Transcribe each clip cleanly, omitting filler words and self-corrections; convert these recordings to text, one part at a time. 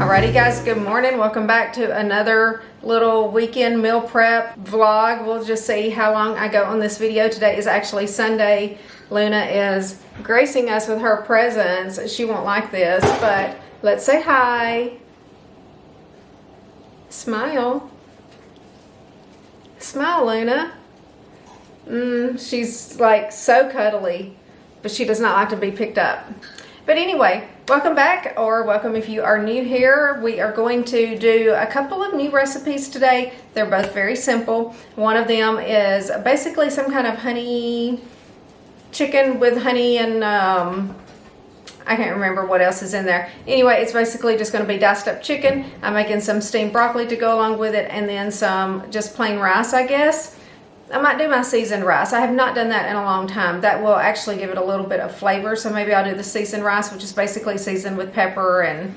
Alrighty guys, good morning. Welcome back to another little weekend meal prep vlog. We'll just see how long I go on this video. Today is actually Sunday. Luna is gracing us with her presents. She won't like this, but let's say hi. Smile. Smile, Luna. She's like so cuddly, but she does not like to be picked up. But anyway, welcome back, or welcome if you are new here. We are going to do a couple of new recipes today. They're both very simple. One of them is basically some kind of honey chicken with honey and I can't remember what else is in there. Anyway, it's basically just going to be diced up chicken. I'm making some steamed broccoli to go along with it, and then some just plain rice, I guess. I might do my seasoned rice. I have not done that in a long time. That will actually give it a little bit of flavor. So maybe I'll do the seasoned rice, which is basically seasoned with pepper and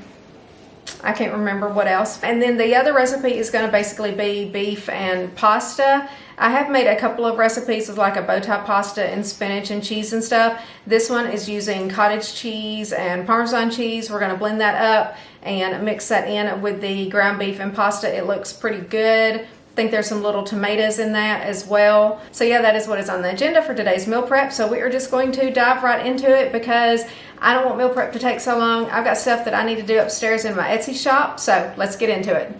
I can't remember what else. And then the other recipe is going to basically be beef and pasta. I have made a couple of recipes with like a bow tie pasta and spinach and cheese and stuff. This one is using cottage cheese and Parmesan cheese. We're going to blend that up and mix that in with the ground beef and pasta. It looks pretty good. I think there's some little tomatoes in that as well. So yeah, that is what is on the agenda for today's meal prep. So we are just going to dive right into it because I don't want meal prep to take so long. I've got stuff that I need to do upstairs in my Etsy shop. So let's get into it.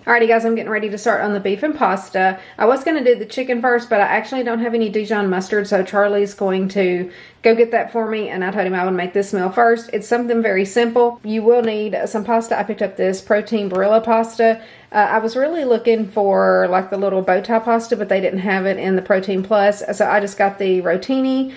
Alrighty guys, I'm getting ready to start on the beef and pasta. I was going to do the chicken first, but I actually don't have any Dijon mustard, so Charlie's going to go get that for me, and I told him I would make this meal first. It's something very simple. You will need some pasta. I picked up this protein Barilla pasta. I was really looking for like the little bow tie pasta, but they didn't have it in the Protein Plus, so I just got the rotini.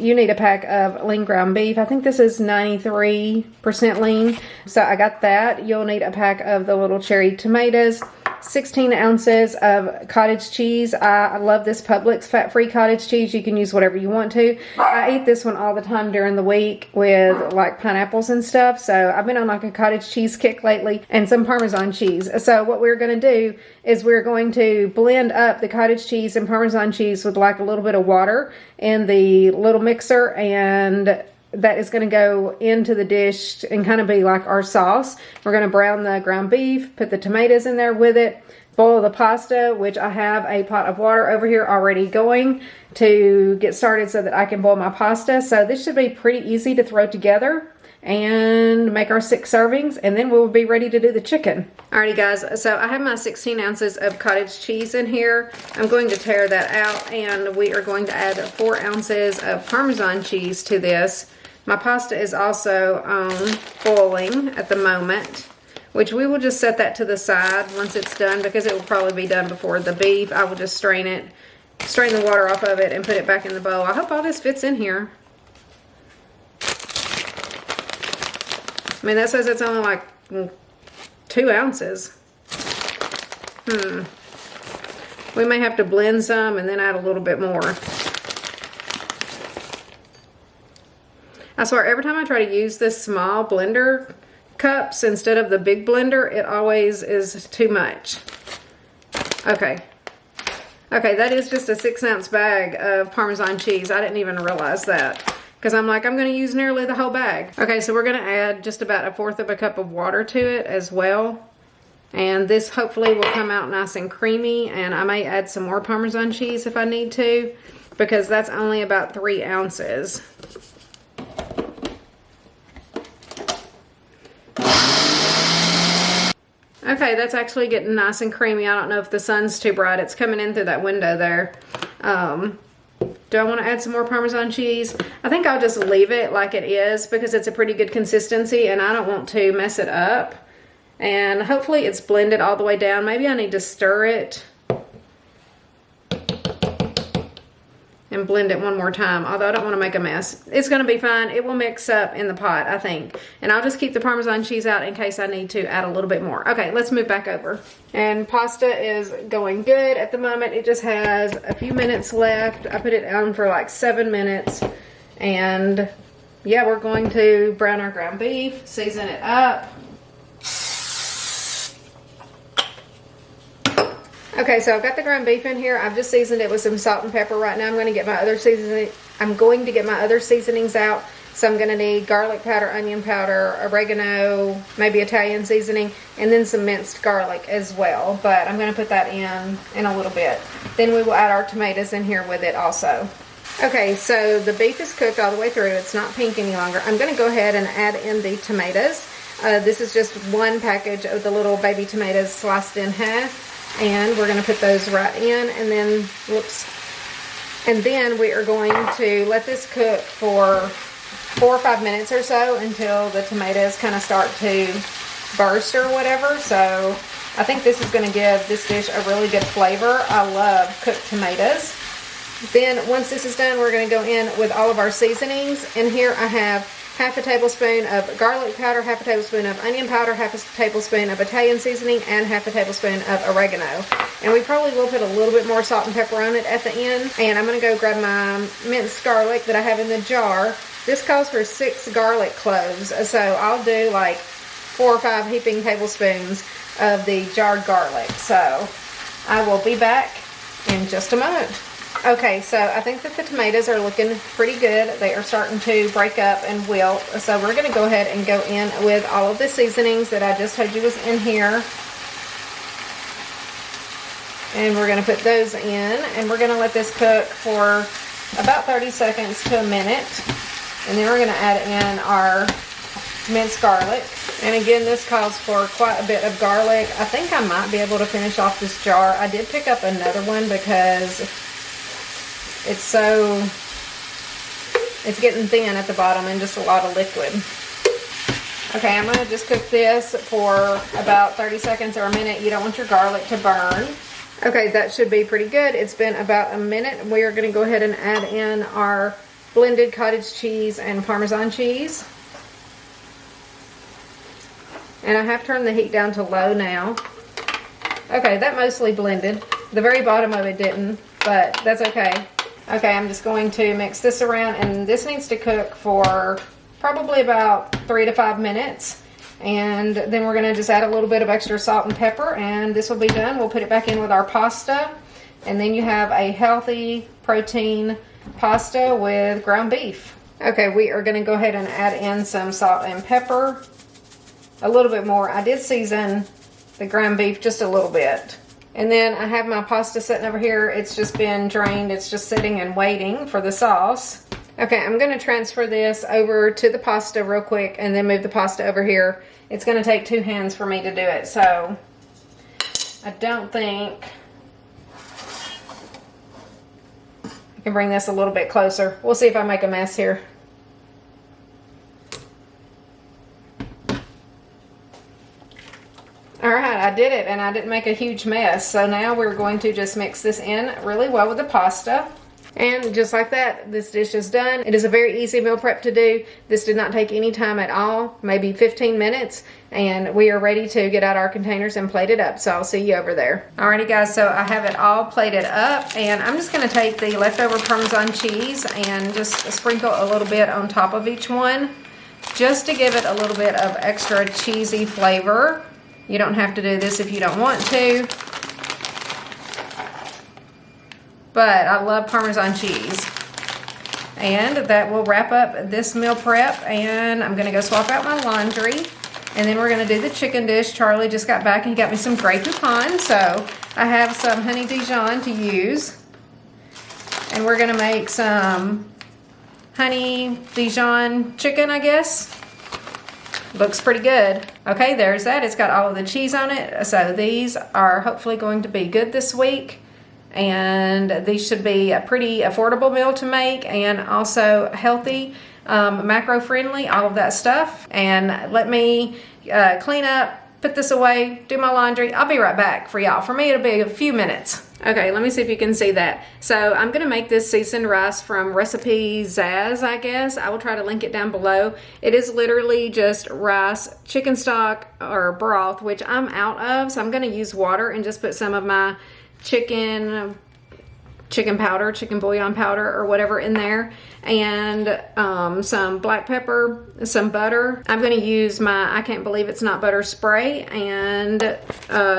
You need a pack of lean ground beef. I think this is 93% lean, so I got that. You'll need a pack of the little cherry tomatoes, 16 ounces of cottage cheese. I love this Publix fat-free cottage cheese. You can use whatever you want to. I eat this one all the time during the week with like pineapples and stuff. So I've been on like a cottage cheese kick lately, and some Parmesan cheese. So what we're going to do is we're going to blend up the cottage cheese and Parmesan cheese with like a little bit of water in the little mixer, and that is going to go into the dish and kind of be like our sauce. We're going to brown the ground beef, put the tomatoes in there with it, boil the pasta, which I have a pot of water over here already going to get started so that I can boil my pasta. So this should be pretty easy to throw together and make our 6 servings, and then we'll be ready to do the chicken. Alrighty guys, so I have my 16 ounces of cottage cheese in here. I'm going to tear that out, and we are going to add 4 ounces of Parmesan cheese to this. My pasta is also boiling at the moment, which we will just set that to the side once it's done, because it will probably be done before the beef. I will just strain the water off of it and put it back in the bowl. I hope all this fits in here. I mean, that says it's only like 2 ounces. We may have to blend some and then add a little bit more. I swear, every time I try to use this small blender cups instead of the big blender, it always is too much. Okay, that is just a 6-ounce bag of Parmesan cheese. I didn't even realize that, because I'm like, I'm going to use nearly the whole bag. Okay, so we're going to add just about 1/4 of a cup of water to it as well. And this hopefully will come out nice and creamy, and I may add some more Parmesan cheese if I need to, because that's only about 3 ounces. Okay, that's actually getting nice and creamy. I don't know if the sun's too bright. It's coming in through that window there. Do I want to add some more Parmesan cheese? I think I'll just leave it like it is, because it's a pretty good consistency and I don't want to mess it up. And hopefully it's blended all the way down. Maybe I need to stir it and blend it one more time, although I don't want to make a mess. It's going to be fine. It will mix up in the pot, I think. And I'll just keep the Parmesan cheese out in case I need to add a little bit more. Okay, let's move back over. And pasta is going good at the moment. It just has a few minutes left. I put it on for like 7 minutes. And yeah, we're going to brown our ground beef, season it up. Okay, so I've got the ground beef in here. I've just seasoned it with some salt and pepper. Right now I'm going to get my other seasoning. I'm going to get my other seasonings out. So I'm gonna need garlic powder, onion powder, oregano, maybe Italian seasoning, and then some minced garlic as well. But I'm gonna put that in a little bit. Then we will add our tomatoes in here with it also. Okay, so the beef is cooked all the way through. It's not pink any longer. I'm gonna go ahead and add in the tomatoes. This is just one package of the little baby tomatoes sliced in half. And we're gonna put those right in, and then, whoops. And then we are going to let this cook for 4 or 5 minutes or so until the tomatoes kind of start to burst or whatever. So I think this is gonna give this dish a really good flavor. I love cooked tomatoes. Then once this is done, we're going to go in with all of our seasonings. And here I have half a tablespoon of garlic powder, half a tablespoon of onion powder, half a tablespoon of Italian seasoning, and half a tablespoon of oregano. And we probably will put a little bit more salt and pepper on it at the end. And I'm going to go grab my minced garlic that I have in the jar. This calls for 6 garlic cloves. So I'll do like 4 or 5 heaping tablespoons of the jarred garlic. So I will be back in just a moment. Okay, so I think that the tomatoes are looking pretty good. They are starting to break up and wilt. So we're going to go ahead and go in with all of the seasonings that I just told you was in here. And we're going to put those in. And we're going to let this cook for about 30 seconds to a minute. And then we're going to add in our minced garlic. And again, this calls for quite a bit of garlic. I think I might be able to finish off this jar. I did pick up another one because it's getting thin at the bottom and just a lot of liquid. Okay, I'm going to just cook this for about 30 seconds or a minute. You don't want your garlic to burn. Okay, that should be pretty good. It's been about a minute. We are going to go ahead and add in our blended cottage cheese and Parmesan cheese. And I have turned the heat down to low now. Okay, that mostly blended. The very bottom of it didn't, but that's okay. Okay, I'm just going to mix this around, and this needs to cook for probably about 3 to 5 minutes. And then we're going to just add a little bit of extra salt and pepper, and this will be done. We'll put it back in with our pasta, and then you have a healthy protein pasta with ground beef. Okay, we are going to go ahead and add in some salt and pepper. A little bit more. I did season the ground beef just a little bit. And then I have my pasta sitting over here. It's just been drained. It's just sitting and waiting for the sauce. Okay, I'm going to transfer this over to the pasta real quick and then move the pasta over here. It's going to take 2 hands for me to do it. So I don't think I can bring this a little bit closer. We'll see if I make a mess here. Alright, I did it, and I didn't make a huge mess. So now we're going to just mix this in really well with the pasta. And just like that, this dish is done. It is a very easy meal prep to do. This did not take any time at all, maybe 15 minutes. And we are ready to get out our containers and plate it up. So I'll see you over there. Alrighty guys, so I have it all plated up. And I'm just going to take the leftover Parmesan cheese and just sprinkle a little bit on top of each one, just to give it a little bit of extra cheesy flavor. You don't have to do this if you don't want to. But I love Parmesan cheese. And that will wrap up this meal prep. And I'm going to go swap out my laundry. And then we're going to do the chicken dish. Charlie just got back and he got me some Grey Poupon. So I have some honey Dijon to use. And we're going to make some honey Dijon chicken, I guess. Looks pretty good. Okay, there's that. It's got all of the cheese on it. So these are hopefully going to be good this week. And these should be a pretty affordable meal to make and also healthy, macro friendly, all of that stuff. And let me clean up, put this away, do my laundry. I'll be right back for y'all. For me, it'll be a few minutes. Okay, let me see if you can see that. So I'm going to make this seasoned rice from Recipe Zaz, I guess. I will try to link it down below. It is literally just rice, chicken stock, or broth, which I'm out of. So I'm going to use water and just put some of my chicken powder, chicken bouillon powder, or whatever in there, and some black pepper, some butter. I'm going to use my I Can't Believe It's Not Butter spray and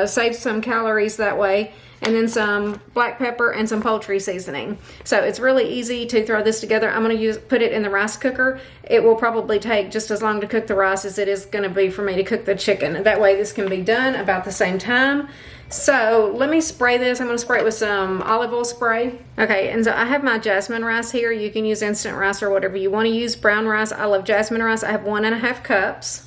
save some calories that way. and then some black pepper and some poultry seasoning. So it's really easy to throw this together. I'm going to put it in the rice cooker. It will probably take just as long to cook the rice as it is going to be for me to cook the chicken. That way this can be done about the same time. So let me spray this. I'm going to spray it with some olive oil spray. Okay, and so I have my jasmine rice here. You can use instant rice or whatever you want to use. Brown rice. I love jasmine rice. I have 1.5 cups.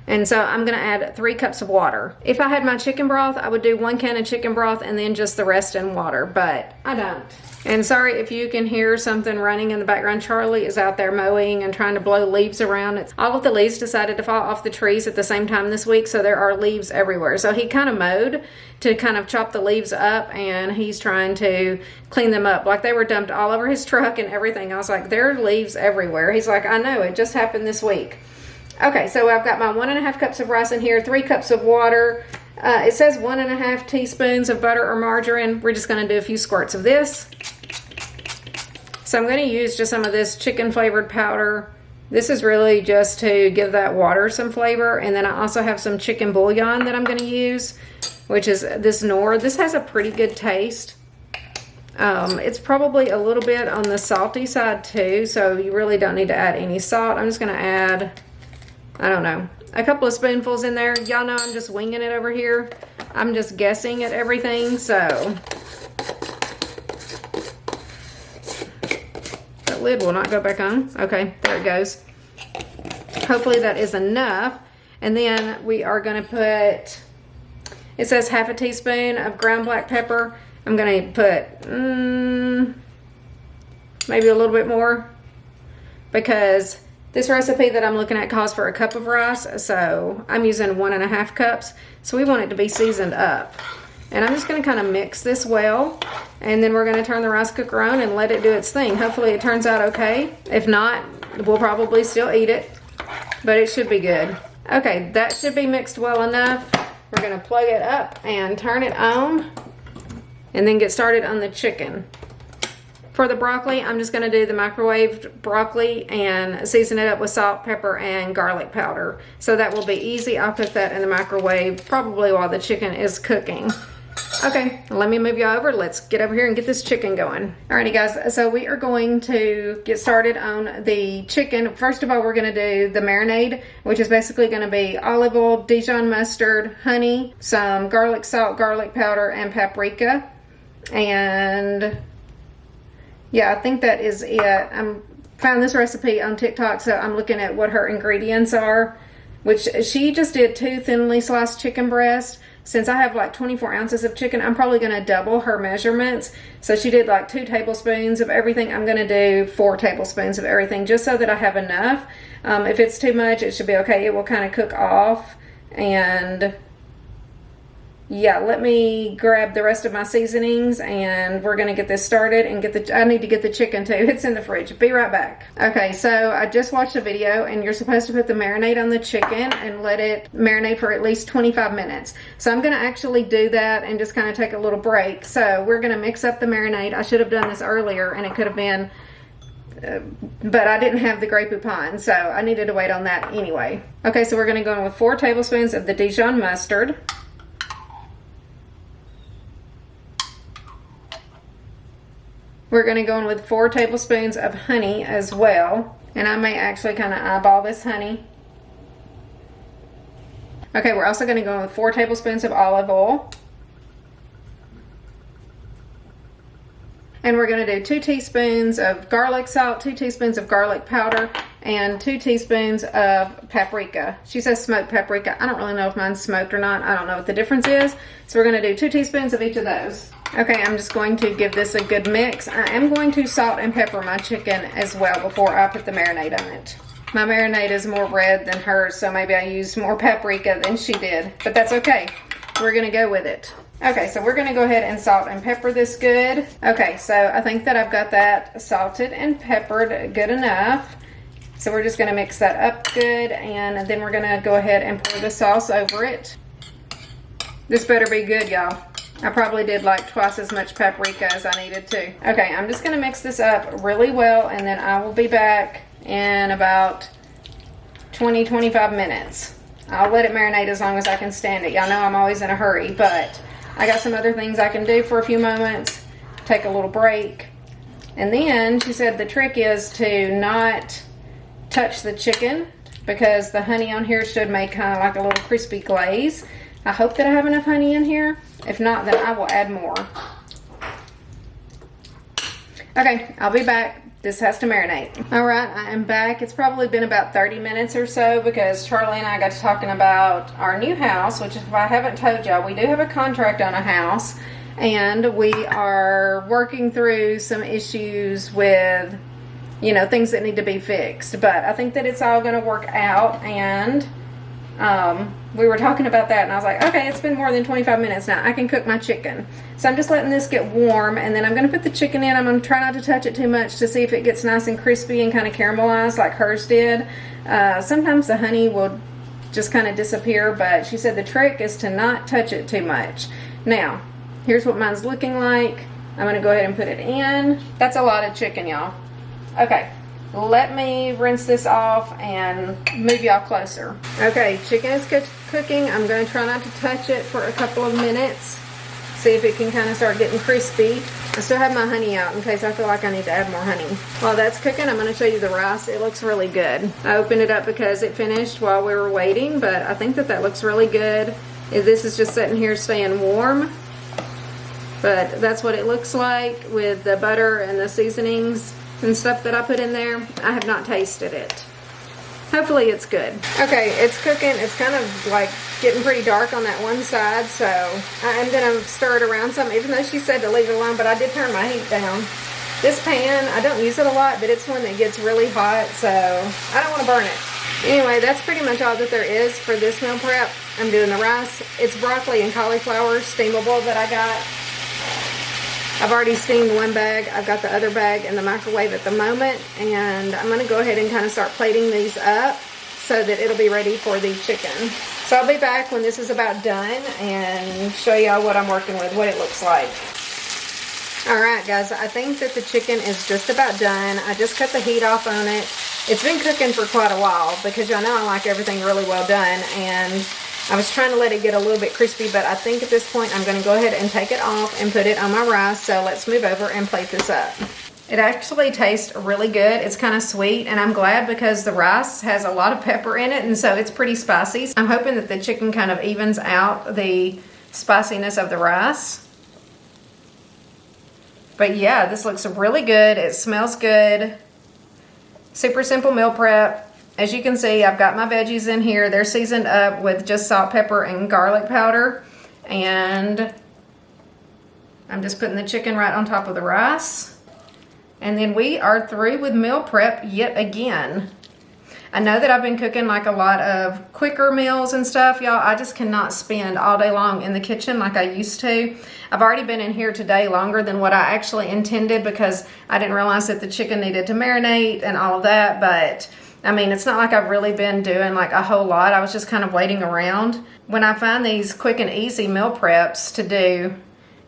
And so I'm going to add 3 cups of water. If I had my chicken broth, I would do 1 can of chicken broth and then just the rest in water, but I don't. And sorry if you can hear something running in the background. Charlie is out there mowing and trying to blow leaves around. All of the leaves decided to fall off the trees at the same time this week, so there are leaves everywhere. So he kind of mowed to kind of chop the leaves up, and he's trying to clean them up. Like they were dumped all over his truck and everything. I was like, there are leaves everywhere. He's like, I know, it just happened this week. Okay, so I've got my 1.5 cups of rice in here, 3 cups of water. It says 1.5 teaspoons of butter or margarine. We're just going to do a few squirts of this. So I'm going to use just some of this chicken flavored powder. This is really just to give that water some flavor. And then I also have some chicken bouillon that I'm going to use, which is this Knorr. This has a pretty good taste. It's probably a little bit on the salty side too, so you really don't need to add any salt. I'm just going to add, I don't know, a couple of spoonfuls in there. Y'all know I'm just winging it over here. I'm just guessing at everything, so that lid will not go back on. Okay, there it goes. Hopefully that is enough. And then we are going to put, it says 1/2 teaspoon of ground black pepper. I'm going to put maybe a little bit more, because this recipe that I'm looking at calls for 1 cup of rice, so I'm using 1.5 cups. So we want it to be seasoned up. And I'm just going to kind of mix this well, and then we're going to turn the rice cooker on and let it do its thing. Hopefully it turns out okay. If not, we'll probably still eat it, but it should be good. Okay, that should be mixed well enough. We're going to plug it up and turn it on, and then get started on the chicken. For the broccoli, I'm just going to do the microwaved broccoli and season it up with salt, pepper, and garlic powder. So that will be easy. I'll cook that in the microwave probably while the chicken is cooking. Okay, let me move you over. Let's get over here and get this chicken going. Alrighty guys, so we are going to get started on the chicken. First of all, we're going to do the marinade, which is basically going to be olive oil, Dijon mustard, honey, some garlic salt, garlic powder, and paprika. And yeah, I think that is it. I found this recipe on TikTok, so I'm looking at what her ingredients are, which she just did 2 thinly sliced chicken breasts. Since I have like 24 ounces of chicken, I'm probably going to double her measurements. So she did like 2 tablespoons of everything. I'm going to do 4 tablespoons of everything, just so that I have enough. If it's too much, it should be okay. It will kind of cook off. And yeah, let me grab the rest of my seasonings, and we're going to get this started and I need to get the chicken too. It's in the fridge. Be right back. Okay, so I just watched a video, and you're supposed to put the marinade on the chicken and let it marinate for at least 25 minutes. So I'm going to actually do that and just kind of take a little break. So we're going to mix up the marinade. I should have done this earlier, and it could have been, but I didn't have the Grey Poupon, so I needed to wait on that anyway. Okay, so we're going to go in with 4 tablespoons of the Dijon mustard. We're going to go in with 4 tablespoons of honey as well. And I may actually kind of eyeball this honey. Okay, we're also going to go in with 4 tablespoons of olive oil. And we're going to do 2 teaspoons of garlic salt, 2 teaspoons of garlic powder, and 2 teaspoons of paprika. She says smoked paprika. I don't really know if mine's smoked or not. I don't know what the difference is. So we're going to do 2 teaspoons of each of those. Okay, I'm just going to give this a good mix. I am going to salt and pepper my chicken as well before I put the marinade on it. My marinade is more red than hers, so maybe I used more paprika than she did. But that's okay. We're going to go with it. Okay, so we're going to go ahead and salt and pepper this good. Okay, so I think that I've got that salted and peppered good enough. So we're just going to mix that up good, and then we're going to go ahead and pour the sauce over it. This better be good, y'all. I probably did like twice as much paprika as I needed to. Okay, I'm just going to mix this up really well, and then I will be back in about 20-25 minutes. I'll let it marinate as long as I can stand it. Y'all know I'm always in a hurry, but I got some other things I can do for a few moments, take a little break. And then she said the trick is to not touch the chicken because the honey on here should make kind of like a little crispy glaze. I hope that I have enough honey in here. If not, then I will add more. Okay, I'll be back. This has to marinate. All right, I am back. It's probably been about 30 minutes or so because Charlie and I got to talking about our new house, which if I haven't told y'all, we do have a contract on a house and we are working through some issues with, you know, things that need to be fixed. But I think that it's all gonna work out, and we were talking about that and I was like, okay, it's been more than 25 minutes now. I can cook my chicken. So I'm just letting this get warm, and then I'm going to put the chicken in. I'm going to try not to touch it too much to see if it gets nice and crispy and kind of caramelized like hers did. Sometimes the honey will just kind of disappear, but she said the trick is to not touch it too much. Now, here's what mine's looking like. I'm going to go ahead and put it in. That's a lot of chicken, y'all. Okay. Let me rinse this off and move y'all closer. Okay, chicken is cooking. I'm going to try not to touch it for a couple of minutes. See if it can kind of start getting crispy. I still have my honey out in case I feel like I need to add more honey. While that's cooking, I'm going to show you the rice. It looks really good. I opened it up because it finished while we were waiting, but I think that looks really good. This is just sitting here staying warm. But that's what it looks like with the butter and the seasonings and stuff that I put in there. I have not tasted it. Hopefully it's good. Okay, it's cooking. It's kind of like getting pretty dark on that one side, so I'm gonna stir it around some, even though she said to leave it alone, but I did turn my heat down. This pan, I don't use it a lot, but it's one that gets really hot, so I don't want to burn it. Anyway, that's pretty much all that there is for this meal prep. I'm doing the rice. It's broccoli and cauliflower steamable that I got. I've already steamed one bag. I've got the other bag in the microwave at the moment, and I'm going to go ahead and kind of start plating these up so that it'll be ready for the chicken. So I'll be back when this is about done and show y'all what I'm working with, what it looks like. Alright guys, I think that the chicken is just about done. I just cut the heat off on it. It's been cooking for quite a while because y'all know I like everything really well done, and I was trying to let it get a little bit crispy, but I think at this point I'm going to go ahead and take it off and put it on my rice. So let's move over and plate this up. It actually tastes really good. It's kind of sweet, and I'm glad because the rice has a lot of pepper in it, and so it's pretty spicy. I'm hoping that the chicken kind of evens out the spiciness of the rice. But yeah, this looks really good. It smells good. Super simple meal prep. As you can see, I've got my veggies in here. They're seasoned up with just salt, pepper, and garlic powder. And I'm just putting the chicken right on top of the rice. And then we are through with meal prep yet again. I know that I've been cooking like a lot of quicker meals and stuff, y'all. I just cannot spend all day long in the kitchen like I used to. I've already been in here today longer than what I actually intended because I didn't realize that the chicken needed to marinate and all of that, but I mean, it's not like I've really been doing like a whole lot. I was just kind of waiting around. When I find these quick and easy meal preps to do,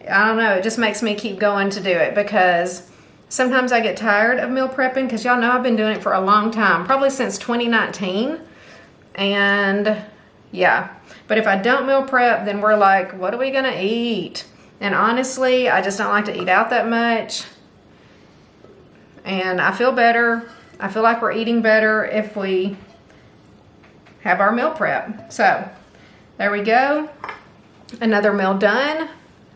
I don't know, it just makes me keep going to do it because sometimes I get tired of meal prepping because y'all know I've been doing it for a long time, probably since 2019. And yeah, but if I don't meal prep, then we're like, what are we gonna eat? And honestly, I just don't like to eat out that much. And I feel better. I feel like we're eating better if we have our meal prep. So there we go. Another meal done.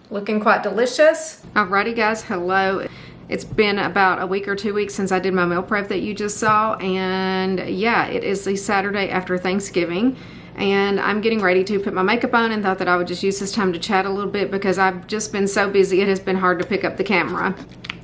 Looking quite delicious. Alrighty guys, hello. It's been about a week or 2 weeks since I did my meal prep that you just saw. And yeah, it is the Saturday after Thanksgiving. And I'm getting ready to put my makeup on and thought that I would just use this time to chat a little bit because I've just been so busy. It has been hard to pick up the camera.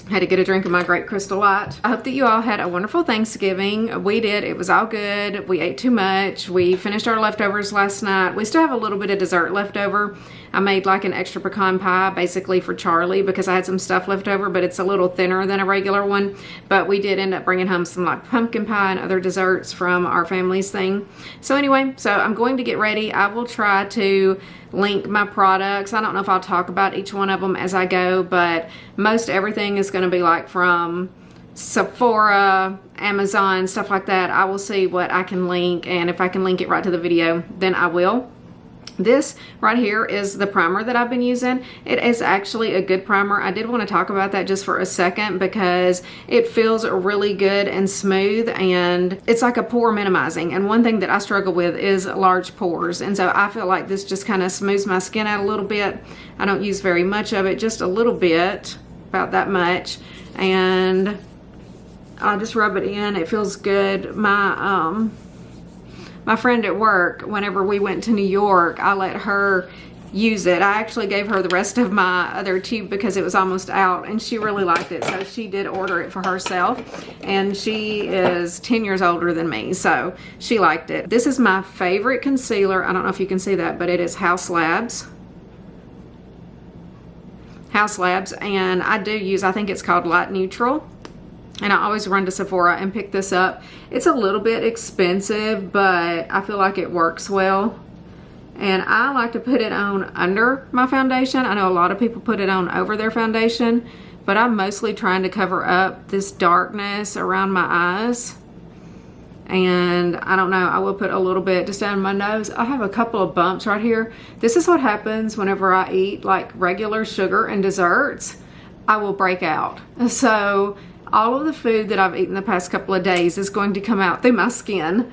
Had to get a drink of my Great Crystal Light. I hope that you all had a wonderful Thanksgiving. We did. It was all good. We ate too much. We finished our leftovers last night. We still have a little bit of dessert left over. I made like an extra pecan pie basically for Charlie because I had some stuff left over, but it's a little thinner than a regular one. But we did end up bringing home some like pumpkin pie and other desserts from our family's thing. So anyway, so I'm going to get ready. I will try to link my products. I don't know if I'll talk about each one of them as I go, but most everything is going to be like from Sephora, Amazon, stuff like that. I will see what I can link, and if I can link it right to the video, then I will. This right here is the primer that I've been using. It is actually a good primer. I did want to talk about that just for a second because it feels really good and smooth, and it's like a pore minimizing. And one thing that I struggle with is large pores. And so I feel like this just kind of smooths my skin out a little bit. I don't use very much of it, just a little bit, about that much. And I just rub it in. It feels good. My friend at work, whenever we went to New York, I let her use it. I actually gave her the rest of my other tube because it was almost out, and she really liked it. So she did order it for herself, and she is 10 years older than me, so she liked it. This is my favorite concealer. I don't know if you can see that, but it is House Labs. House Labs, and I do use, I think it's called Light Neutral. And I always run to Sephora and pick this up. It's a little bit expensive, but I feel like it works well. And I like to put it on under my foundation. I know a lot of people put it on over their foundation, but I'm mostly trying to cover up this darkness around my eyes. And I don't know, I will put a little bit just down my nose. I have a couple of bumps right here. This is what happens whenever I eat like regular sugar and desserts. I will break out. So all of the food that I've eaten the past couple of days is going to come out through my skin.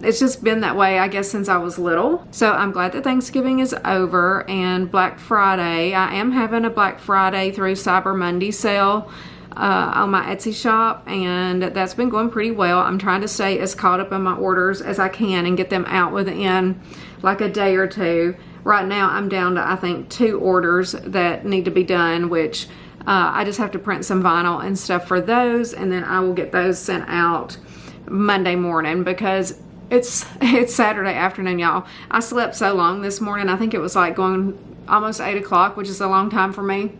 It's just been that way, I guess, since I was little. So I'm glad that Thanksgiving is over and Black Friday. I am having a Black Friday through Cyber Monday sale on my Etsy shop, and that's been going pretty well. I'm trying to stay as caught up on my orders as I can and get them out within like a day or two. Right now I'm down to, I think, 2 orders that need to be done, which I just have to print some vinyl and stuff for those, and then I will get those sent out Monday morning because it's Saturday afternoon, y'all. I slept so long this morning. I think it was like going almost 8 o'clock, which is a long time for me.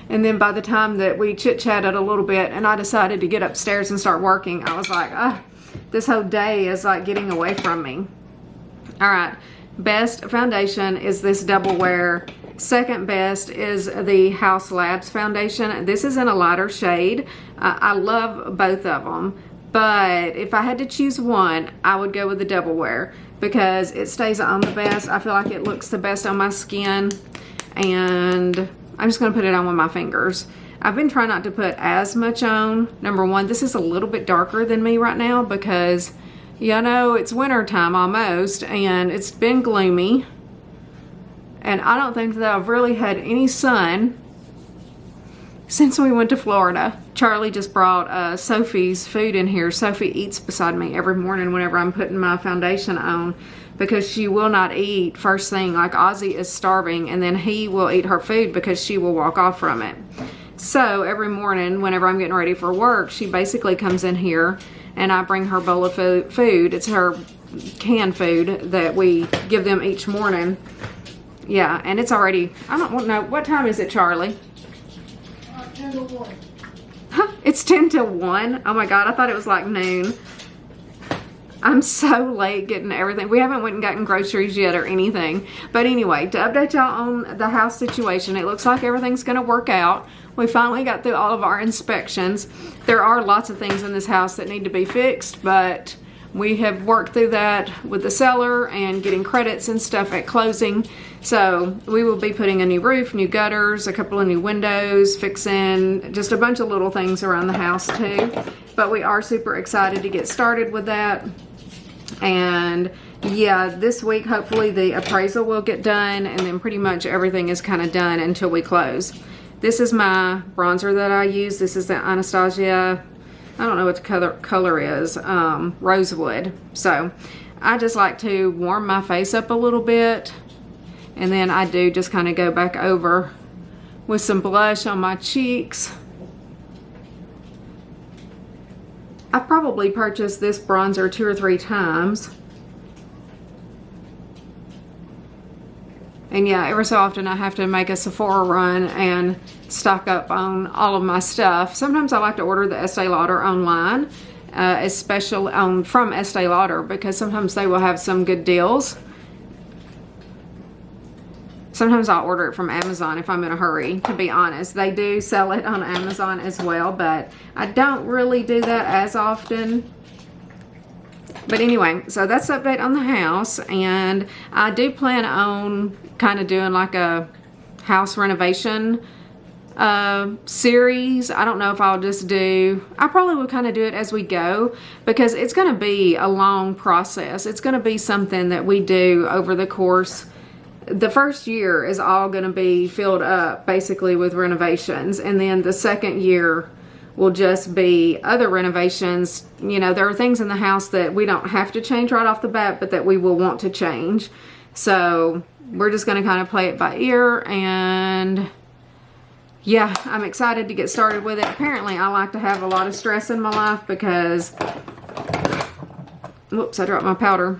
And then by the time that we chit-chatted a little bit and I decided to get upstairs and start working, I was like, this whole day is like getting away from me. All right, best foundation is this Double Wear. Second best is the House Labs foundation. This is in a lighter shade. I love both of them, but if I had to choose one, I would go with the Double Wear because it stays on the best. I feel like it looks the best on my skin, and I'm just gonna put it on with my fingers. I've been trying not to put as much on. Number one, this is a little bit darker than me right now because, you know, it's winter time almost, and it's been gloomy. And I don't think that I've really had any sun since we went to Florida. Charlie just brought Sophie's food in here. Sophie eats beside me every morning whenever I'm putting my foundation on because she will not eat first thing. Like Ozzy is starving, and then he will eat her food because she will walk off from it. So every morning whenever I'm getting ready for work, she basically comes in here and I bring her bowl of food. It's her canned food that we give them each morning. Yeah, and it's already, I don't know, what time is it, Charlie? 10 to 1. Huh, it's 10 to 1? Oh my God, I thought it was like noon. I'm so late getting everything. We haven't went and gotten groceries yet or anything. But anyway, to update y'all on the house situation, it looks like everything's gonna work out. We finally got through all of our inspections. There are lots of things in this house that need to be fixed, but we have worked through that with the seller and getting credits and stuff at closing. So we will be putting a new roof, new gutters, a couple of new windows, fixing just a bunch of little things around the house too. But we are super excited to get started with that. And yeah, this week hopefully the appraisal will get done, and then pretty much everything is kind of done until we close. This is my bronzer that I use. This is the Anastasia, I don't know what the color is, Rosewood. So I just like to warm my face up a little bit, and then I do just kind of go back over with some blush on my cheeks. I've probably purchased this bronzer 2 or 3 times. And yeah, every so often I have to make a Sephora run and stock up on all of my stuff. Sometimes I like to order the Estee Lauder online, especially from Estee Lauder, because sometimes they will have some good deals. Sometimes I'll order it from Amazon if I'm in a hurry, to be honest. They do sell it on Amazon as well, but I don't really do that as often. But anyway, so that's the update on the house, and I do plan on kind of doing like a house renovation series. I don't know if I'll just do, I probably will kind of do it as we go, because it's going to be a long process. It's going to be something that we do over the course. The first year is all going to be filled up basically with renovations, and then the second year will just be other renovations. You know, there are things in the house that we don't have to change right off the bat, but that we will want to change. So we're just going to kind of play it by ear, and yeah, I'm excited to get started with it. Apparently, I like to have a lot of stress in my life because, whoops, I dropped my powder.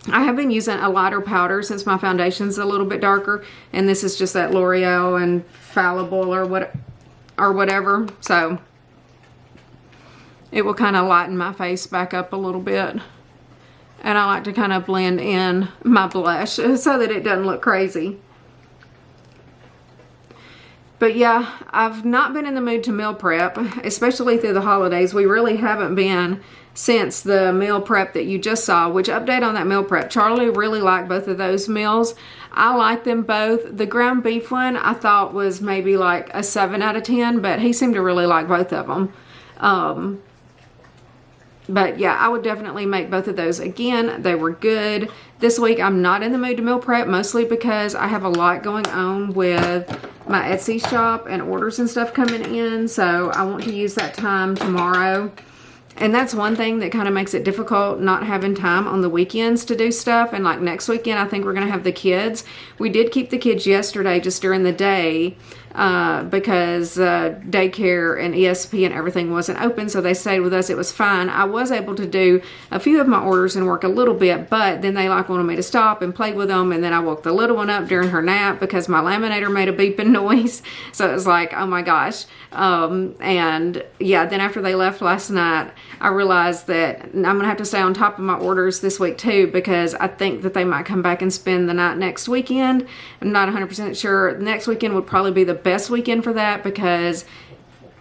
I have been using a lighter powder since my foundation's a little bit darker, and this is just that L'Oreal Infallible or whatever. So it will kind of lighten my face back up a little bit. And I like to kind of blend in my blush so that it doesn't look crazy. But yeah, I've not been in the mood to meal prep, especially through the holidays. We really haven't been since the meal prep that you just saw, which update on that meal prep. Charlie really liked both of those meals. I like them both. The ground beef one I thought was maybe like a 7 out of 10, but he seemed to really like both of them. But yeah, I would definitely make both of those again. They were good. This week I'm not in the mood to meal prep, mostly because I have a lot going on with my Etsy shop and orders and stuff coming in. So I want to use that time tomorrow. And that's one thing that kind of makes it difficult, not having time on the weekends to do stuff. And like next weekend, I think we're going to have the kids. We did keep the kids yesterday just during the day because daycare and ESP and everything wasn't open. So they stayed with us. It was fine. I was able to do a few of my orders and work a little bit, but then they like wanted me to stop and play with them. And then I woke the little one up during her nap because my laminator made a beeping noise. So it was like, oh my gosh. And yeah, then after they left last night, I realized that I'm going to have to stay on top of my orders this week too, because I think that they might come back and spend the night next weekend. I'm not 100% sure. Next weekend would probably be the best weekend for that, because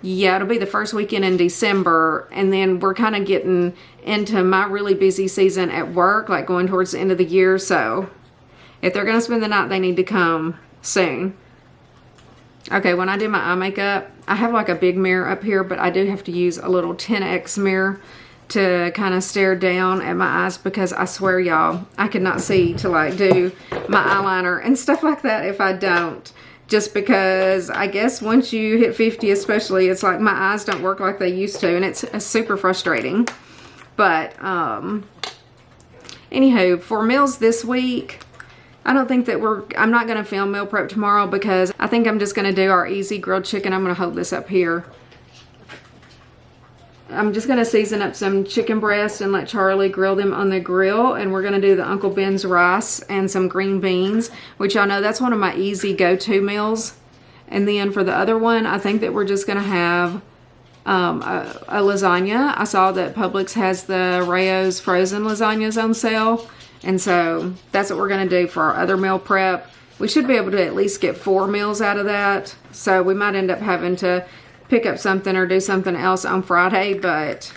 yeah, it'll be the first weekend in December, and then we're kind of getting into my really busy season at work, like going towards the end of the year. So if they're going to spend the night, they need to come soon. Okay, when I do my eye makeup, I have like a big mirror up here, but I do have to use a little 10x mirror to kind of stare down at my eyes, because I swear y'all, I could not see to like do my eyeliner and stuff like that if I don't. Just because I guess once you hit 50 especially, it's like my eyes don't work like they used to, and it's super frustrating. But anywho, for meals this week, I don't think that I'm not going to film meal prep tomorrow, because I think I'm just going to do our easy grilled chicken. I'm going to hold this up here. I'm just going to season up some chicken breast and let Charlie grill them on the grill. And we're going to do the Uncle Ben's rice and some green beans, which y'all know that's one of my easy go-to meals. And then for the other one, I think that we're just going to have a lasagna. I saw that Publix has the Rayo's frozen lasagnas on sale. And so that's what we're going to do for our other meal prep. We should be able to at least get 4 meals out of that. So we might end up having to pick up something or do something else on Friday, but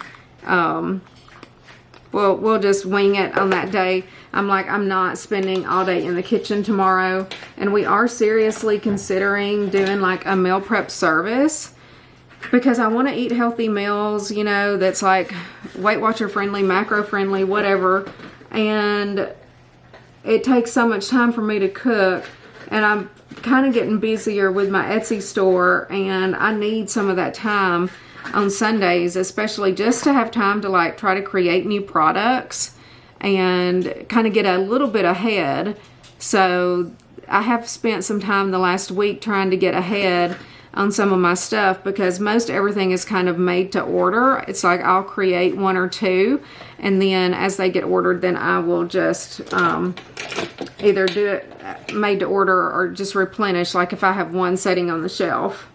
we'll just wing it on that day. I'm not spending all day in the kitchen tomorrow, and we are seriously considering doing like a meal prep service, because I want to eat healthy meals, you know, that's like Weight Watcher friendly, macro friendly, whatever. And it takes so much time for me to cook, and I'm kind of getting busier with my Etsy store, and I need some of that time on Sundays, especially just to have time to like try to create new products and kind of get a little bit ahead. So I have spent some time the last week trying to get ahead on some of my stuff, because most everything is kind of made to order. It's like I'll create 1 or 2, and then as they get ordered, then I will just either do it made to order or just replenish, like if I have one sitting on the shelf.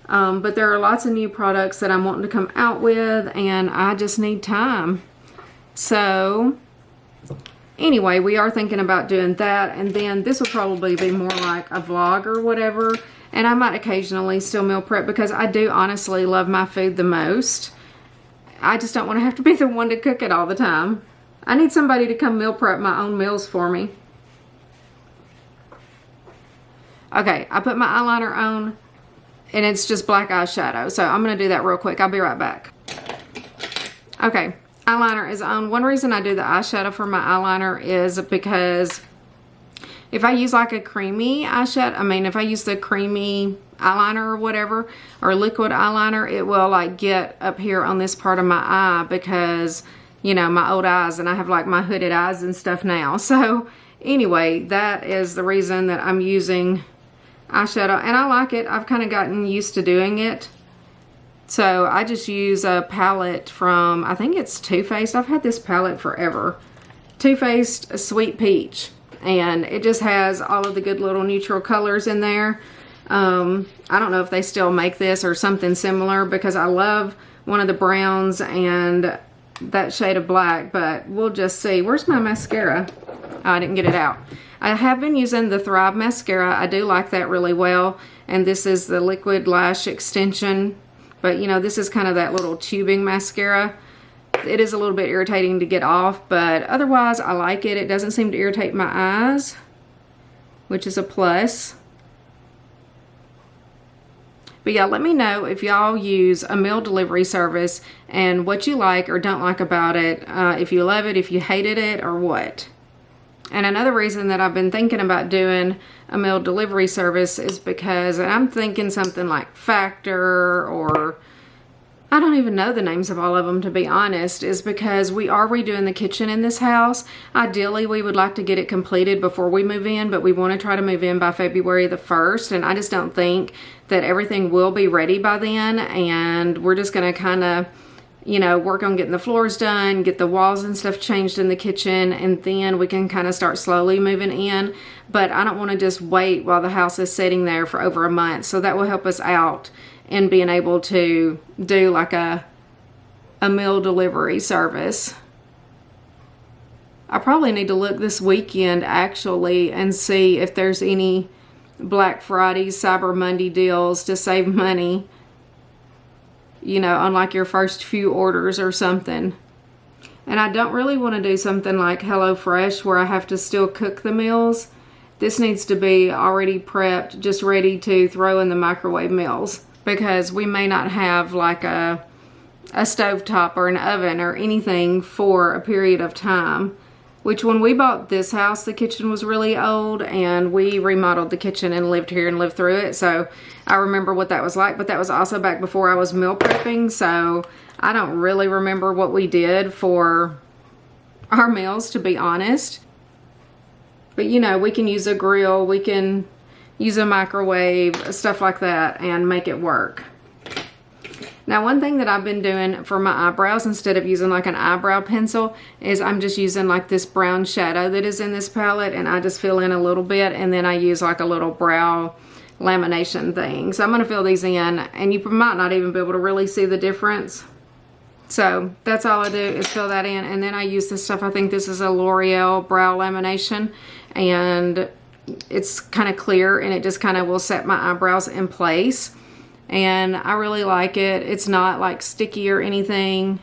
But there are lots of new products that I'm wanting to come out with, and I just need time. So anyway, we are thinking about doing that, and then this will probably be more like a vlog or whatever. And I might occasionally still meal prep, because I do honestly love my food the most. I just don't want to have to be the one to cook it all the time. I need somebody to come meal prep my own meals for me. Okay, I put my eyeliner on, and it's just black eyeshadow. So I'm going to do that real quick. I'll be right back. Okay, eyeliner is on. One reason I do the eyeshadow for my eyeliner is because if I use like a creamy eyeshadow, if I use the creamy eyeliner or whatever, or liquid eyeliner, it will like get up here on this part of my eye because, you know, my old eyes, and I have like my hooded eyes and stuff now. So anyway, that is the reason that I'm using eyeshadow, and I like it. I've kind of gotten used to doing it. So I just use a palette from, I think it's Too Faced. I've had this palette forever. Too Faced Sweet Peach. And it just has all of the good little neutral colors in there. I don't know if they still make this or something similar, because I love one of the browns and that shade of black, but we'll just see. Where's my mascara? Oh, I didn't get it out. I have been using the Thrive mascara. I do like that really well. And this is the Liquid Lash Extension. But, you know, this is kind of that little tubing mascara. It is a little bit irritating to get off, but otherwise I like it. It doesn't seem to irritate my eyes, which is a plus. But yeah, let me know if y'all use a meal delivery service and what you like or don't like about it. If you love it, if you hated it, or what. And another reason that I've been thinking about doing a meal delivery service is because I'm thinking something like Factor, or I don't even know the names of all of them, to be honest, is because we are redoing the kitchen in this house. Ideally, we would like to get it completed before we move in, but we want to try to move in by February the 1st, and I just don't think that everything will be ready by then, and we're just going to kind of, you know, work on getting the floors done, get the walls and stuff changed in the kitchen, and then we can kind of start slowly moving in. But I don't want to just wait while the house is sitting there for over a month, so that will help us out in being able to do like a meal delivery service. I probably need to look this weekend actually and see if there's any Black Friday, Cyber Monday deals to save money, you know, on like your first few orders or something. And I don't really want to do something like HelloFresh where I have to still cook the meals. This needs to be already prepped, just ready to throw in the microwave meals, because we may not have like a stovetop or an oven or anything for a period of time. Which, when we bought this house, the kitchen was really old, and we remodeled the kitchen and lived here and lived through it. So I remember what that was like, but that was also back before I was meal prepping. So I don't really remember what we did for our meals, to be honest. But you know, we can use a grill, we can use a microwave, stuff like that, and make it work. Now, one thing that I've been doing for my eyebrows, instead of using like an eyebrow pencil, is I'm just using like this brown shadow that is in this palette, and I just fill in a little bit, and then I use like a little brow lamination thing. So I'm going to fill these in, and you might not even be able to really see the difference. So that's all I do, is fill that in, and then I use this stuff. I think this is a L'Oreal brow lamination, and it's kind of clear, and it just kind of will set my eyebrows in place. And I really like it. It's not like sticky or anything.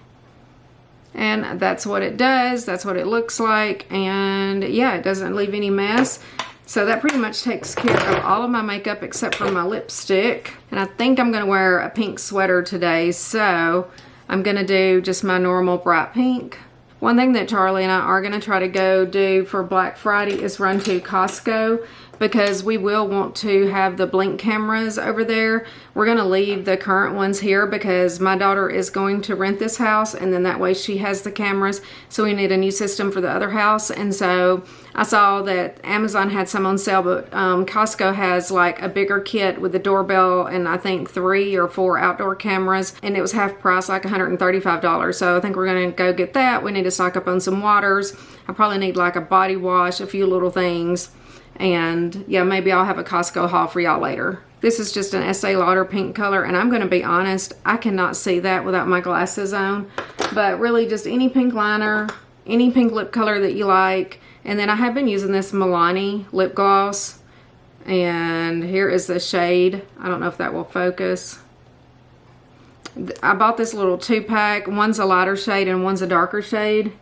And that's what it does. That's what it looks like. And yeah, it doesn't leave any mess. So that pretty much takes care of all of my makeup except for my lipstick. And I think I'm going to wear a pink sweater today. So I'm going to do just my normal bright pink. One thing that Charlie and I are going to try to go do for Black Friday is run to Costco, because we will want to have the Blink cameras over there. We're going to leave the current ones here because my daughter is going to rent this house, and then that way she has the cameras. So we need a new system for the other house. And so I saw that Amazon had some on sale, but Costco has like a bigger kit with the doorbell and I think 3 or 4 outdoor cameras, and it was half price, like $135. So I think we're going to go get that. We need to stock up on some waters. I probably need like a body wash, a few little things. And yeah, maybe I'll have a Costco haul for y'all later. This is just an Estee Lauder pink color, and I'm going to be honest, I cannot see that without my glasses on. But really, just any pink liner, any pink lip color that you like. And then I have been using this Milani lip gloss, and here is the shade. I don't know if that will focus. I bought this little 2-pack. One's a lighter shade and one's a darker shade.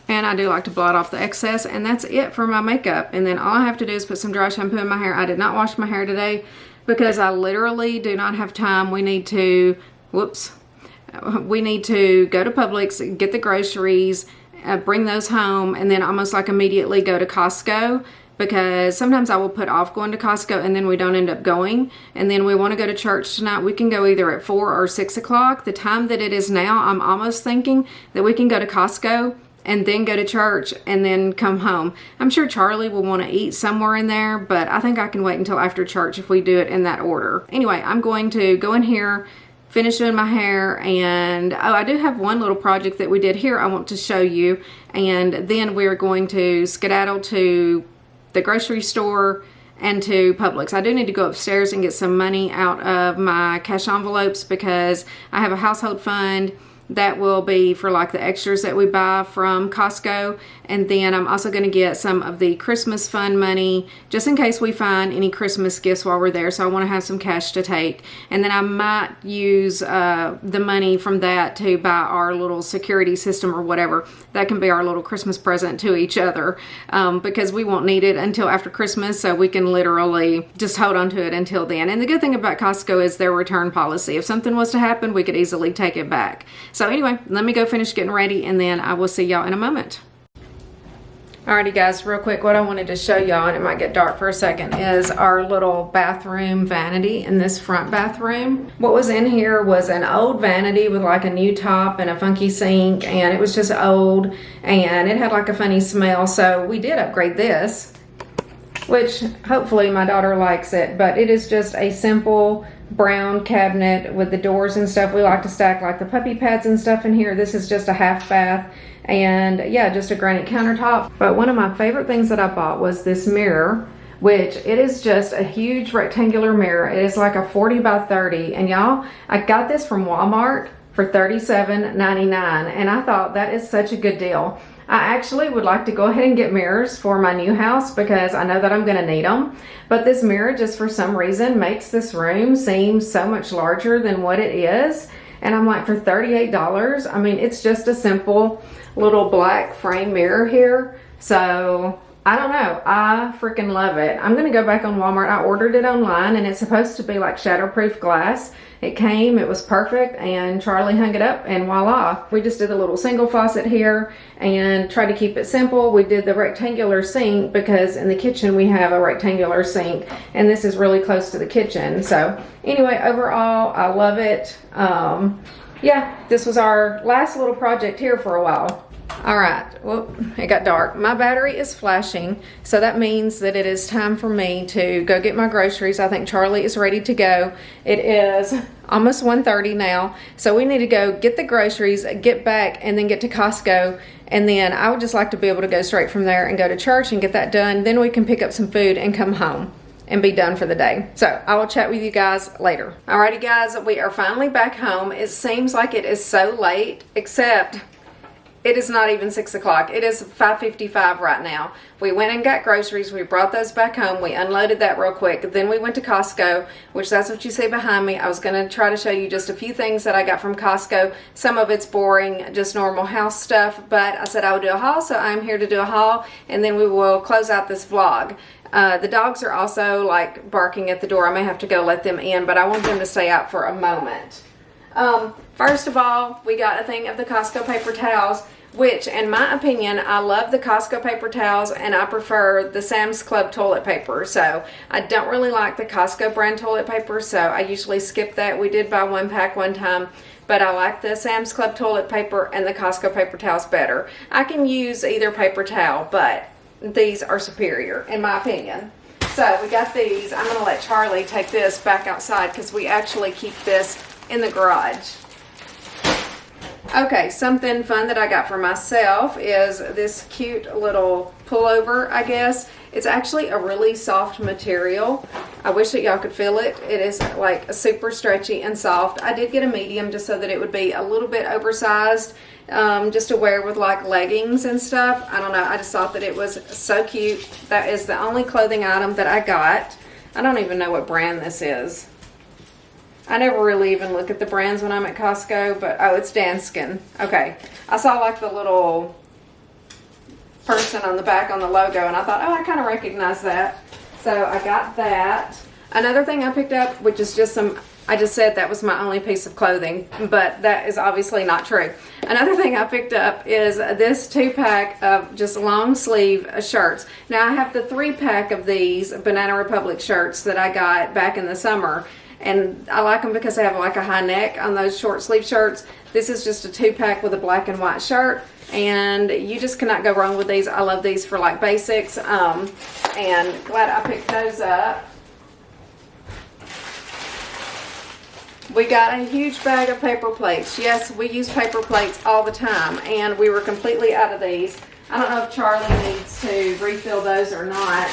And I do like to blot off the excess, and that's it for my makeup. And then all I have to do is put some dry shampoo in my hair. I did not wash my hair today because I literally do not have time. We need to, we need to go to Publix, get the groceries, bring those home, and then almost like immediately go to Costco, because sometimes I will put off going to Costco and then we don't end up going. And then we want to go to church tonight. We can go either at 4 or 6 o'clock. The time that it is now, I'm almost thinking that we can go to Costco and then go to church and then come home. I'm sure Charlie will want to eat somewhere in there, but I think I can wait until after church if we do it in that order. Anyway, I'm going to go in here, finish doing my hair, and oh, I do have one little project that we did here I want to show you, and then we're going to skedaddle to the grocery store and to Publix. I do need to go upstairs and get some money out of my cash envelopes because I have a household fund that will be for like the extras that we buy from Costco. And then I'm also going to get some of the Christmas fund money just in case we find any Christmas gifts while we're there. So I want to have some cash to take. And then I might use the money from that to buy our little security system or whatever. That can be our little Christmas present to each other because we won't need it until after Christmas. So we can literally just hold on to it until then. And the good thing about Costco is their return policy. If something was to happen, we could easily take it back. So anyway, let me go finish getting ready and then I will see y'all in a moment. Alrighty guys, real quick, what I wanted to show y'all, and it might get dark for a second, is our little bathroom vanity in this front bathroom. What was in here was an old vanity with like a new top and a funky sink, and it was just old and it had like a funny smell. So we did upgrade this, which hopefully my daughter likes it, but it is just a simple brown cabinet with the doors and stuff. We like to stack like the puppy pads and stuff in here. This is just a half bath, and yeah, just a granite countertop. But one of my favorite things that I bought was this mirror, which it is just a huge rectangular mirror. It is like a 40 by 30, and y'all, I got this from Walmart for $37.99, and I thought that is such a good deal. I actually would like to go ahead and get mirrors for my new house because I know that I'm going to need them. But this mirror just for some reason makes this room seem so much larger than what it is. And I'm like, for $38, I mean, it's just a simple little black frame mirror here. So I don't know, I freaking love it. I'm going to go back on Walmart. I ordered it online and it's supposed to be like shatterproof glass. It came, it was perfect, and Charlie hung it up, and voila. We just did a little single faucet here and tried to keep it simple. We did the rectangular sink because in the kitchen we have a rectangular sink, and this is really close to the kitchen. So anyway, overall, I love it. Yeah, this was our last little project here for a while. All right, well, it got dark. My battery is flashing, so that means that it is time for me to go get my groceries. I think Charlie is ready to go. It is almost 1:30 now, so we need to go get the groceries, get back, and then get to Costco. And then I would just like to be able to go straight from there and go to church and get that done. Then we can pick up some food and come home and be done for the day. So I will chat with you guys later. Alrighty guys, we are finally back home. It seems like it is so late, except it is not even 6 o'clock. It is 5:55 right now. We went and got groceries. We brought those back home. We unloaded that real quick. Then we went to Costco, which that's what you see behind me. I was going to try to show you just a few things that I got from Costco. Some of it's boring, just normal house stuff, but I said I would do a haul, so I'm here to do a haul, and then we will close out this vlog. The dogs are also like barking at the door. I may have to go let them in, but I want them to stay out for a moment. First of all, we got a thing of the Costco paper towels, which in my opinion, I love the Costco paper towels and I prefer the Sam's Club toilet paper. So I don't really like the Costco brand toilet paper, so I usually skip that. We did buy one pack one time, but I like the Sam's Club toilet paper and the Costco paper towels better. I can use either paper towel, but these are superior in my opinion. So we got these. I'm going to let Charlie take this back outside because we actually keep this in the garage. Okay, something fun that I got for myself is this cute little pullover, I guess. It's actually a really soft material. I wish that y'all could feel it. It is like super stretchy and soft. I did get a medium just so that it would be a little bit oversized, just to wear with like leggings and stuff. I don't know, I just thought that it was so cute. That is the only clothing item that I got. I don't even know what brand this is. I never really even look at the brands when I'm at Costco, but oh, it's Danskin. Okay. I saw like the little person on the back on the logo, and I thought, oh, I kind of recognize that. So I got that. Another thing I picked up, which is just some, I just said that was my only piece of clothing, but that is obviously not true. Another thing I picked up is this 2-pack of just long sleeve shirts. Now I have the 3-pack of these Banana Republic shirts that I got back in the summer, and I like them because they have like a high neck on those short sleeve shirts. This is just a 2-pack with a black and white shirt, and you just cannot go wrong with these. I love these for like basics, and glad I picked those up. We got a huge bag of paper plates. Yes, we use paper plates all the time, and we were completely out of these. I don't know if Charlie needs to refill those or not.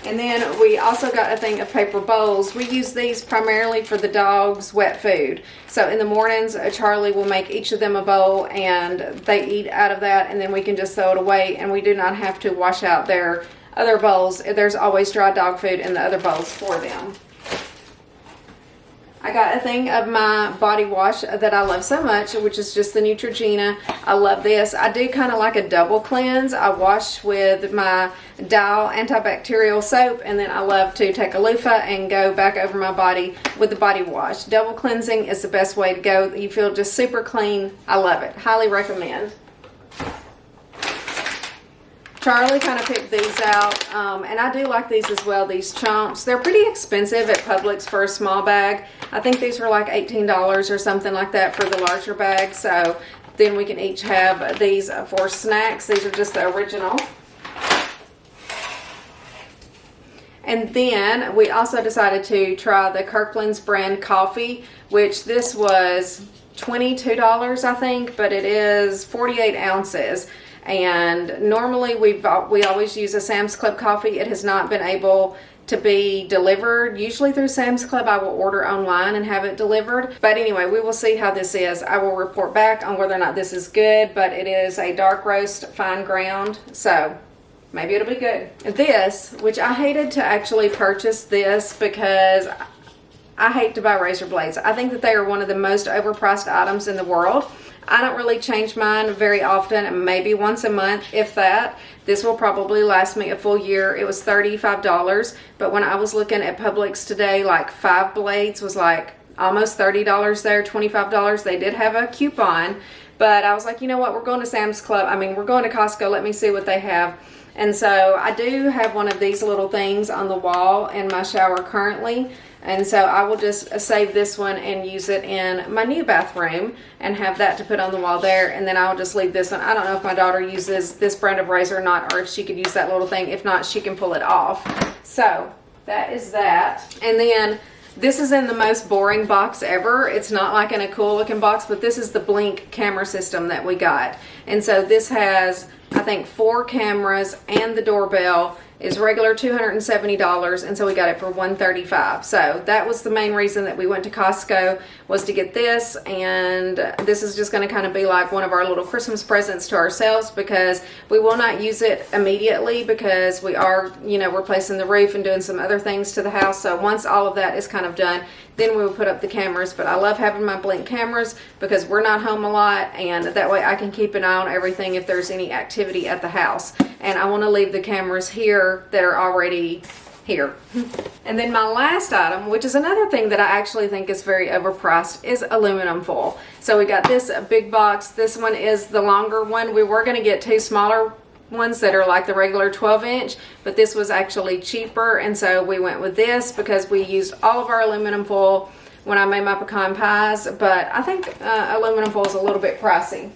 And then we also got a thing of paper bowls. We use these primarily for the dog's wet food. So in the mornings, Charlie will make each of them a bowl, and they eat out of that, and then we can just throw it away, and we do not have to wash out their other bowls. There's always dry dog food in the other bowls for them. I got a thing of my body wash that I love so much, which is just the Neutrogena. I love this. I do kind of like a double cleanse. I wash with my Dial antibacterial soap, and then I love to take a loofah and go back over my body with the body wash. Double cleansing is the best way to go. You feel just super clean. I love it. Highly recommend. Charlie kind of picked these out, and I do like these as well, these chunks. They're pretty expensive at Publix for a small bag. I think these were like $18 or something like that for the larger bag, so then we can each have these for snacks. These are just the original. And then we also decided to try the Kirkland's brand coffee, which this was $22, I think, but it is 48 ounces. And normally we always use a Sam's Club coffee. It has not been able to be delivered. Usually through Sam's Club I will order online and have it delivered. But anyway, we will see how this is. I will report back on whether or not this is good, but it is a dark roast fine ground, so maybe it'll be good. This, which I hated to actually purchase this because I hate to buy razor blades. I think that they are one of the most overpriced items in the world. I don't really change mine very often, maybe once a month, if that. This will probably last me a full year. It was $35, but when I was looking at Publix today, like 5 blades was like almost $30 there, $25. They did have a coupon, but I was like, you know what, we're going to Sam's Club. I mean, we're going to Costco. Let me see what they have. And so I do have one of these little things on the wall in my shower currently. And so I will just save this one and use it in my new bathroom and have that to put on the wall there. And then I'll just leave this one. I don't know if my daughter uses this brand of razor or not, or if she could use that little thing. If not, she can pull it off. So that is that. And then this is in the most boring box ever. It's not like in a cool looking box, but this is the Blink camera system that we got. And so this has, I think, 4 cameras, and the doorbell is regular $270, and so we got it for $135. So that was the main reason that we went to Costco, was to get this. And this is just going to kind of be like one of our little Christmas presents to ourselves, because we will not use it immediately because we are, you know, replacing the roof and doing some other things to the house. So once all of that is kind of done, then we will put up the cameras. But I love having my Blink cameras because we're not home a lot, and that way I can keep an eye on everything if there's any activity at the house. And I want to leave the cameras here that are already here. And then my last item, which is another thing that I actually think is very overpriced, is aluminum foil. So we got this big box. This one is the longer one. We were going to get 2 smaller ones that are like the regular 12-inch, but this was actually cheaper, and so we went with this because we used all of our aluminum foil when I made my pecan pies. But I think aluminum foil is a little bit pricey.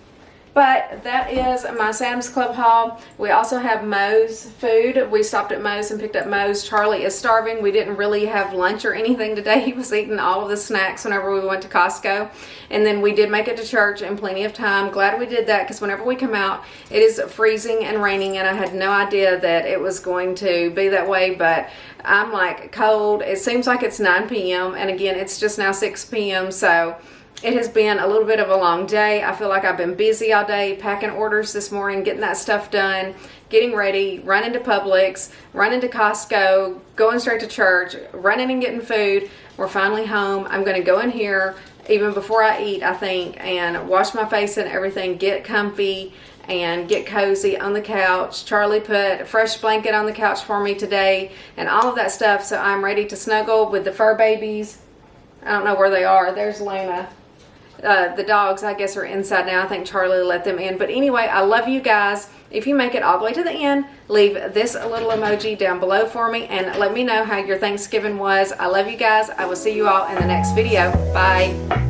But that is my Sam's Club haul. We also have Moe's food. We stopped at Moe's and picked up Moe's. Charlie is starving. We didn't really have lunch or anything today. He was eating all of the snacks whenever we went to Costco. And then we did make it to church in plenty of time. Glad we did that, because whenever we come out, it is freezing and raining, and I had no idea that it was going to be that way. But I'm like cold. It seems like it's 9 p.m. and again, it's just now 6 p.m. So It has been a little bit of a long day. I feel like I've been busy all day, packing orders this morning, getting that stuff done, getting ready, running to Publix, running to Costco, going straight to church, running and getting food. We're finally home. I'm going to go in here even before I eat, I think, and wash my face and everything, get comfy and get cozy on the couch. Charlie put a fresh blanket on the couch for me today and all of that stuff, so I'm ready to snuggle with the fur babies. I don't know where they are. There's Luna. The dogs, I guess, are inside now. I think Charlie let them in. But anyway, I love you guys. If you make it all the way to the end, leave this little emoji down below for me and let me know how your Thanksgiving was. I love you guys. I will see you all in the next video. Bye.